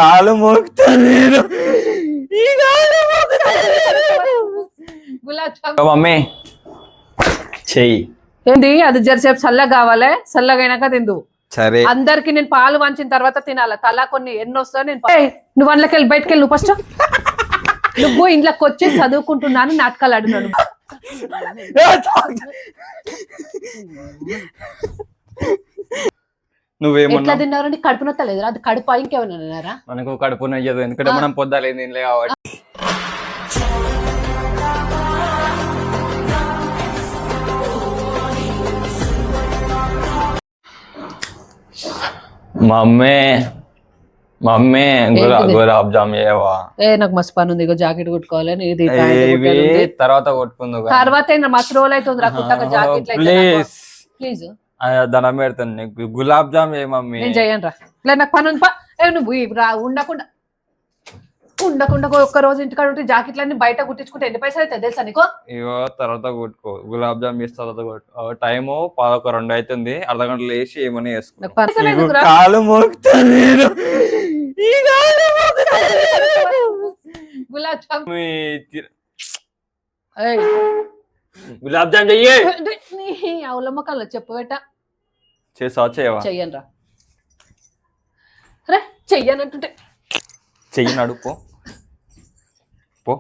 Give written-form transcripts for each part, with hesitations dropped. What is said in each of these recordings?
కాలు మోగుతాను మమ్మీ చెయ్యి ఏంటి అది జరసేపు చల్లగా కావాలి, చల్లగా అయినాక తిందు. సరే అందరికి నేను పాలు వంచిన తర్వాత తినాల. తలా కొన్ని ఎన్ని వస్తావు నేను నువ్వు అందులోకి వెళ్ళి బయటకు వెళ్ళి ఫస్ట్. నువ్వు ఇంట్లోకి వచ్చి చదువుకుంటున్నాను నాటకాలు ఆడినాను. ఎట్లా తిన్నారని కడుపు నొత్తలేదు, అది కడుపు ఇంకేమైనా తిన్నారా? మనకు కడుపు నయ్యదు, ఎందుకంటే మనం పొద్దాలేదు తినలే కాబట్టి. మమ్మీ మమ్మీ గులాబ్ జామ్ చేయవా? నాకు మస్తు పని ఉంది, జాకెట్ కుట్టుకోవాలి. తర్వాత కొట్టుకుందు, తర్వాత మస్తు రోజులు అవుతుంది జాకెట్. ప్లీజ్ దండం పెడతాను నీకు, గులాబ్ జామ్ ఏ మమ్మీ. నేను చెయ్యను రా, నాకు పని ఉంది. నువ్వు ఉండకుండా ఉండకుండా ఒక్క రోజు ఇంటికాడ ఉంటే జాకెట్లన్నీ బయట కుట్టించుకుంటే ఎన్ని పైసలు అవుతాయి తెలుసా నీకు? ఇగో తర్వాత కొట్టుకో, గులాబ్ జామ్ చేసి తర్వాత కొట్టుకో. టైము 11:02 అవుతుంది, అర్ధ గంటలు వేసి ఏమని వేసుకో. కాలు మోగుతాను గులాబ్ జామ్ గులాబ్ జామ్ చెయ్యి. అవులమ్మకాల చెప్పు బెట్ట చేసావా? చేయవా? చెయ్యను రా, రే చెయ్యనంటుంటే చెయ్యి నడుపు పో,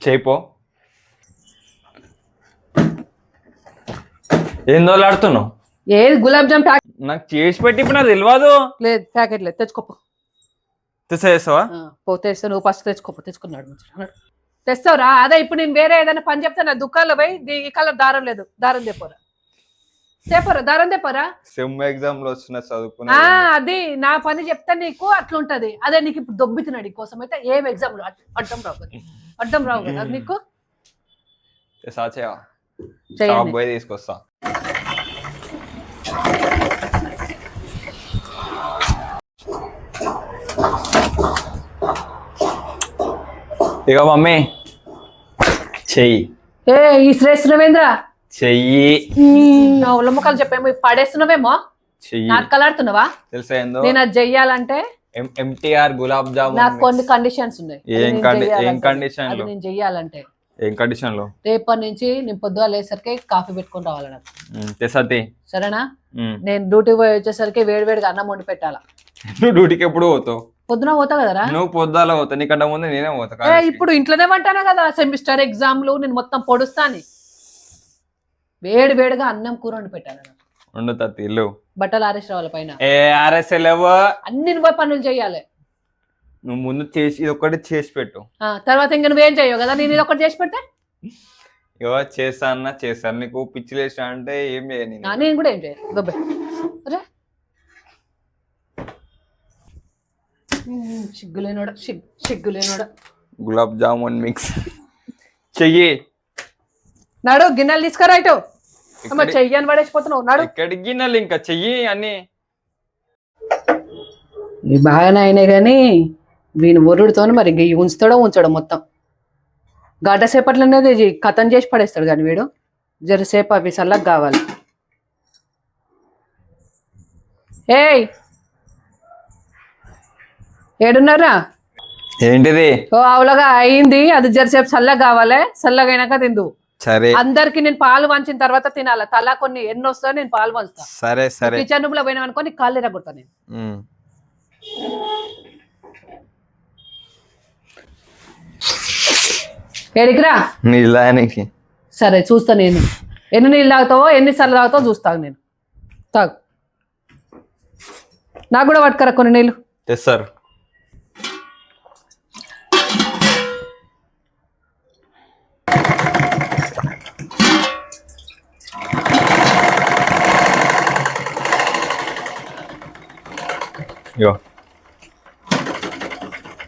చేయిపో. ఏం దోలాడుతున్నావు? ఏది గులాబ్ జామ్ నాకు చేసి పెట్టి ఇప్పుడు నాకు తెలియదు. లేదు ప్యాకెట్ లేదు, తెచ్చుకోపో. తెస్తావా? తెస్తా, నువ్వు ఫస్ట్ తెచ్చుకున్నాడు తెస్తావురా. అదే ఇప్పుడు నేను వేరే ఏదైనా పని చెప్తా, నా దుకాణంలో పోయి ఈ కలర్ దారం లేదు, దారం తెపోరా దారం తెపోరా. సెమ్ ఎగ్జామ్ లో వచ్చిన చదువుకున్నా, అది నా పని చెప్తా నీకు, అట్లుంటది. అదే నీకు ఇప్పుడు దొబ్బుతున్నాడు ఈ కోసం అయితే ఏం ఎగ్జామ్ లో అడ్డం రావు కదా నీకు. పోయి తీసుకొస్తా. ఇక మమ్మీ చెయ్యి. ఈ శ్రేష్ఠ రవీంద్ర చెయ్యి. అవలమ్మకాలు చెప్పేమో పడేస్తున్నావేమో, నాటకాలు ఆడుతున్నావా? తెలుసా నేను అది చెయ్యాలంటే ఎంటీఆర్ గులాబ్ జామున్ నాకు కొన్ని కండిషన్స్ ఉన్నాయి. ఏం కండిషన్? నేను చెయ్యాలంటే ఏం కండిషన్ లో? రేపటి నుంచి నేను పొద్దుగా లేసరికి కాఫీ పెట్టుకుని రావాలి నాకు. సరేనా? నేను డ్యూటీ పోయి వచ్చేసరికి వేడివేడిగా అన్నం వండి పెట్టాలా. నువ్వు డ్యూటీకి ఎప్పుడు పోతావు? పొద్దున పోతావు కదరా. నువ్వు పొద్దులా పోతావు, నీకంటే ముందు నేనే పోతా. ఇప్పుడు ఇంట్లోనే వంటానా కదా, సెమిస్టర్ ఎగ్జామ్లు నేను మొత్తం పొడుస్తాను. వేడివేడిగా అన్నం కూర వండి పెట్టాలి నాకు. ఇల్లు బట్టలు ఆరేసి రావాలి పైన. అన్ని నువ్వు పనులు చెయ్యాలి. నువ్వు ముందు చేసి ఇది ఒకటి చేసి పెట్టు, తర్వాత ఇంకా నువ్వేం చెయ్యవు కదా, నేను ఇది ఒకటి చేసి పెడితే చేస్తాను. నీకు పిచ్చి లేసా అంటే ఏం చేయను, నేను కూడా ఏం చేయను. సిగ్గులేనోడా. గులాబ్ జామున్ మిక్స్ చెయ్యి. నాడు గిన్నెలు తీసుకురా ఇటు. చెయ్యని పడేసిపోతున్నావు. నాడు ఎక్కడికి గిన్నెలు, ఇంకా చెయ్యి అన్ని బాగానే అయినాయి కానీ వీని ఒరుడుతో మరి ఉంచుతాడో ఉంచాడో మొత్తం గంట సేపట్లో అనేది కథం చేసి పడేస్తాడు. కానీ వీడు జరసేపు అవి చల్లగా కావాలి. ఏయ్ ఏడున్నారా? ఏంటిది? అవులగా అయింది, అది జరసేపు చల్లగా కావాలి, చల్లగా అయినాక తిందు. సరే అందరికి నేను పాలు వంచిన తర్వాత తినాల. తలా కొన్ని ఎన్ని వస్తాయో నేను పాలు వంచుతా. సరే సరే. కిచెన్ రూమ్ లో పోయినా అనుకో నీకు కాళ్ళు ఎరగొడతా నేను. ఎడికిరా నీళ్ళకి. సరే చూస్తా నేను, ఎన్ని నీళ్ళు తాగుతావో ఎన్నిసార్లు తాగుతావో చూస్తాను నేను. తాగు. నాకు కూడా పట్టుకరా కొన్ని నీళ్ళు. తెస్తారు.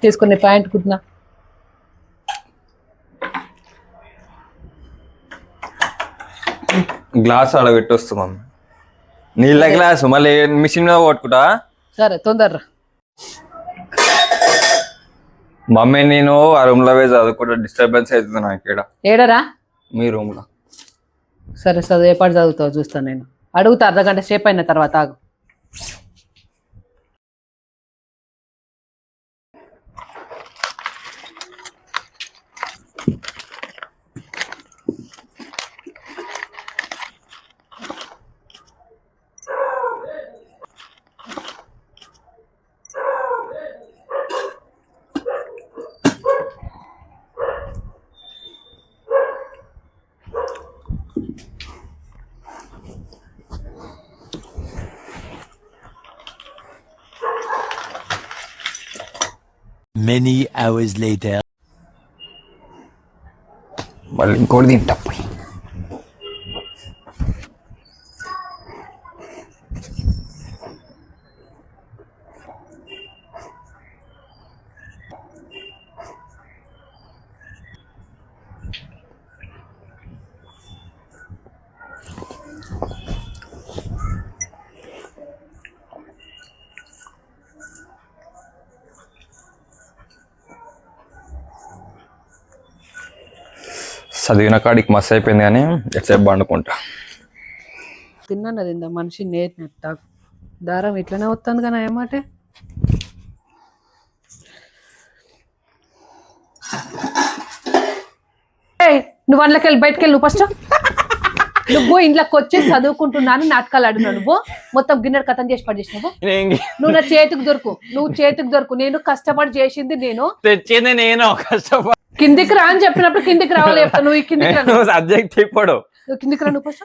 తీసుకునే ప్యాంట్ కుట్టినా. గ్లాస్ ఆడ పెట్టొస్తా మమ్మీ, నీళ్ళ గ్లాసు మళ్ళీ మిషన్ మీద కొట్టుకుంటా. సరే తొందరరా మమ్మీ. నేను ఆ రూమ్ లో పోయి చదువుకుంటా, డిస్టర్బెన్స్ అవుతుంది నాకు ఇక్కడ. ఏడరా? మీ రూమ్ లో. సరే చదువు, ఏ పాటు చదువుతావు చూస్తాను నేను. అడుగుతా అర్ధగంట సేపు అయిన తర్వాత. ఆగు. Many hours later. మళ్ళీ ఇంకోటి తింటా పోయి. చదివిన కాడికి మస్తు అయిపోయింది కానీ ఎట్సేపు పండుకుంటా. తిన్నాను తిందా మనిషి నేర్నెత్త దారం ఇట్లనే వస్తుంది కానీ ఏమాటే నువ్వు అందులోకి వెళ్ళి బయటకు వెళ్ళి నువ్వు ఫస్ట్ నువ్వు ఇంట్లోకి వచ్చి చదువుకుంటున్నాను నాటకాలు ఆడినావు నువ్వు మొత్తం గిన్నెడు కథం చేసి పడేసినావు నువ్వు నా చేతికి దొరుకు నేను కష్టపడి చేసింది నేను తెచ్చింది నేను కష్టపడి కిందికి రా అని చెప్పినప్పుడు కిందికి రావాలి చెప్తాను నువ్వు కిందికి రా సబ్జెక్ట్ ఇప్పుడు నువ్వు కిందికి రా నువ్వు ఫస్ట్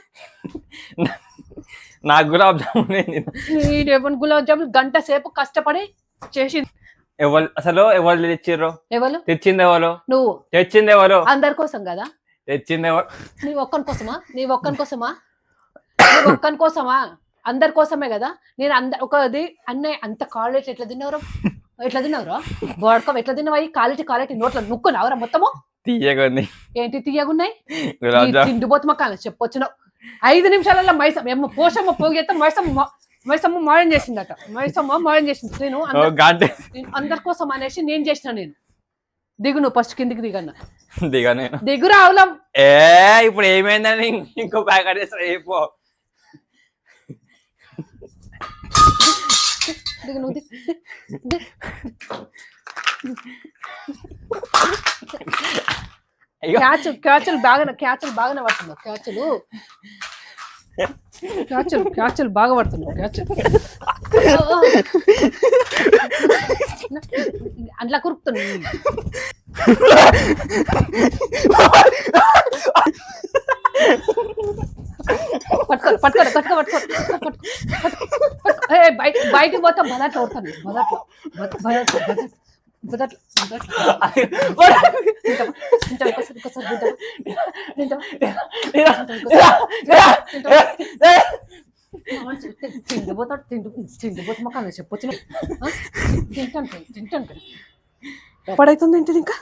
నాకు గులాబ్ జామున్ గులాబ్ జామున్ గంట సేపు కష్టపడి చేసింది ఎవరు తెచ్చిర్రు? తెచ్చింది ఎవరు? నువ్వు. తెచ్చింది ఎవరు? అందరి కోసం కదా. తెచ్చింది ఎవరు? నీ ఒక్కని కోసమా అందరి కోసమే కదా. నేను ఒకది అన్నయ్య అంత కాలేజ్ ఎట్లా తిన్నవరా వాడుకో ఎట్లా తిన్నవా క్వాలిటీ నోట్ల నుక్కున్నావరా మొత్తము తీయగుంది. ఏంటి తీయగున్నాయి తిండిపోతుమా కాదు చెప్పొచ్చున్నావు 5 నిమిషాలలో మైసమ్మ పోషమ్మ పోగేస్తే మైసమ్మ మాయం చేసిందట. నేను అందరి కోసం అనేసి నేను చేసిన. నేను దిగు నువ్వు ఫస్ట్ కిందికి దిగురా అవులం. ఇప్పుడు ఏమైందని ఇంకో ప్యాకెట్ అయిపో దిగు నువ్వు క్యాచులు బాగానే పడుతున్నావు. క్యాచులు బాగా పడుతున్నావు. అట్లా కురుకుతున్నావు. పట్టుకో బయటికి పోతా బదాట్లో కొడతాను. తిండిపోతా మొక్క చెప్పొచ్చు. తింటాను పడైతుంది ఏంటిది ఇంకా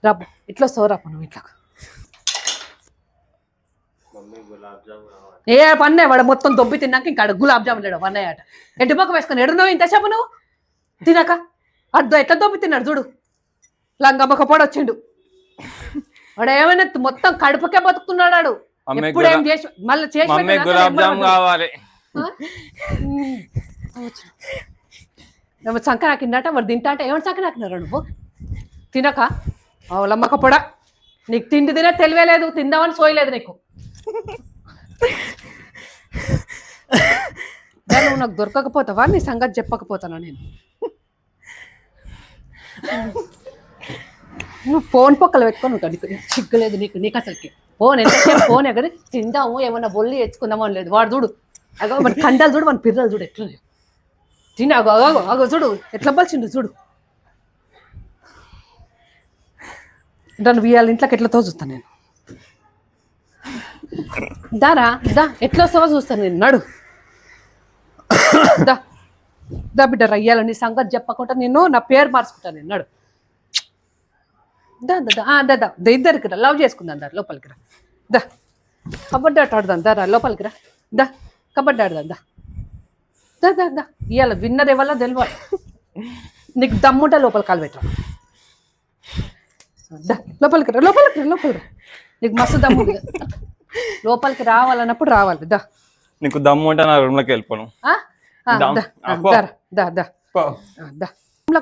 రాబు ఇట్లా సోరాప నువ్వు ఇట్లా ఏ పన్నే వాడు మొత్తం దొబ్బి తిన్నాక ఇంకా గులాబ్ జామున్ లేడు అన్నయ్య ఎడ్డు మొక్క వేసుకొని ఎడున్నావు ఇంత చెప్పు నువ్వు తినాక అర్థం ఎట్లా దొబ్బి తిన్నాడు చూడు. లంగమ్మక పొడొచ్చిండు వాడు ఏమైనా మొత్తం కడుపుకే బతుకుతున్నాడు. ఎప్పుడు ఏం చేసి మళ్ళీ చేసి గులాబ్ జామున్ కావాలి సంకరాకిందట వాడు తింటా అంటే ఏమైనా సంకరాకినారా నువ్వు తినక అవలమ్మక పొడ నీకు తిండి తినే తెలివేలేదు తిందామని సోయలేదు నీకు. నువ్వు నాకు దొరకకపోతావా నీ సంగతి చెప్పకపోతానా నేను. నువ్వు ఫోన్ పొక్కలు పెట్టుకొని ఉంటావు. నీకు సిగ్గులేదు నీకు అసలుకి ఫోన్ ఎంతసేపు ఫోన్ ఎగరి తిందాము ఏమన్నా బొల్లి తెచ్చుకుందామో అని లేదు. వాడు చూడు అగో మన కండాలు చూడు మన పిల్లలు చూడు ఎట్లా తిని అగో చూడు ఎట్లా పలిచిండు చూడు. నన్ను వీళ్ళ ఇంట్లోకి ఎట్లా తోచుస్తాను నేను. దా ఎట్లా వస్తావో చూస్తాను నేను. నడు దా బిడ్డ రయ్యాల నీ సంగతి చెప్పకుండా నేను నా పేరు మార్చుకుంటాను నేను. నడు దా ఇద్దరికి రా లవ్ చేసుకుందాం. దా లోపలికి రా దా కబడ్డీ ఆట ఆడదాం. దా లోపలికి రా దా కబడ్డీ ఆడదాం. దా ఇవాళ విన్నర్ ఇవ్వాల తెలియాలి. నీకు దమ్ముంటే లోపల కాలు పెట్టరా. దా లోపలికి రా నీకు మస్తు దమ్ము లోపలికి రావాలన్నప్పుడు రావాలి. దా నీకు దమ్ము ఉంటే నా రూమ్ లోకి వెళ్ళిపోను.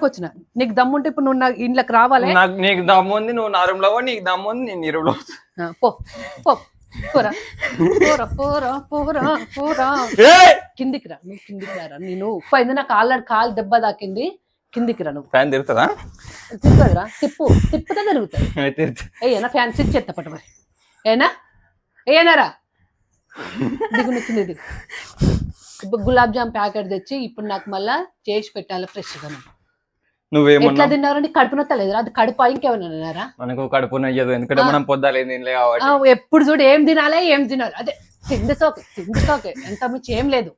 వచ్చిన నీకు దమ్ముంటే ఇప్పుడు నువ్వు నా ఇంట్లోకి రావాలి. నీకు దమ్ము ఉంది నువ్వు నా రూమ్ లో నీకు దమ్ము ఉంది నేను నీ రూమ్ లో పోరా కిందికి రా నువ్వు కిందికి రారా. నేను ఉప్పు నాకు ఆల్రెడీ కాలు దెబ్బ తాకింది. కిందికి రా నువ్వు. ఫ్యాన్ తిరుగుతుందా? తిరుగుతుందిరా తిప్పితే తిరుగుతుంది. ఏనా ఫ్యాన్ స్విచ్ చేస్తా పట్టు మరి ఏనారా దిగు కింది దిగు. ఇప్పుడు గులాబ్ జామ్ ప్యాకెట్ తెచ్చి ఇప్పుడు నాకు మళ్ళా చేసి పెట్టాలి ఫ్రెష్గా. నువ్వేమన్నా ఎట్లా తిన్నారని కడుపు నొత్తలేదు అది కడుపు ఇంకేమైనా తిన్నారా మనకు కడుపు నయ్యదు ఎందుకంటే మనం పొద్దాలి తినలే కాబట్టి ఎప్పుడు చూడు ఏం తినాలి అదే తిండి సోకే ఎంత మించి ఏం లేదు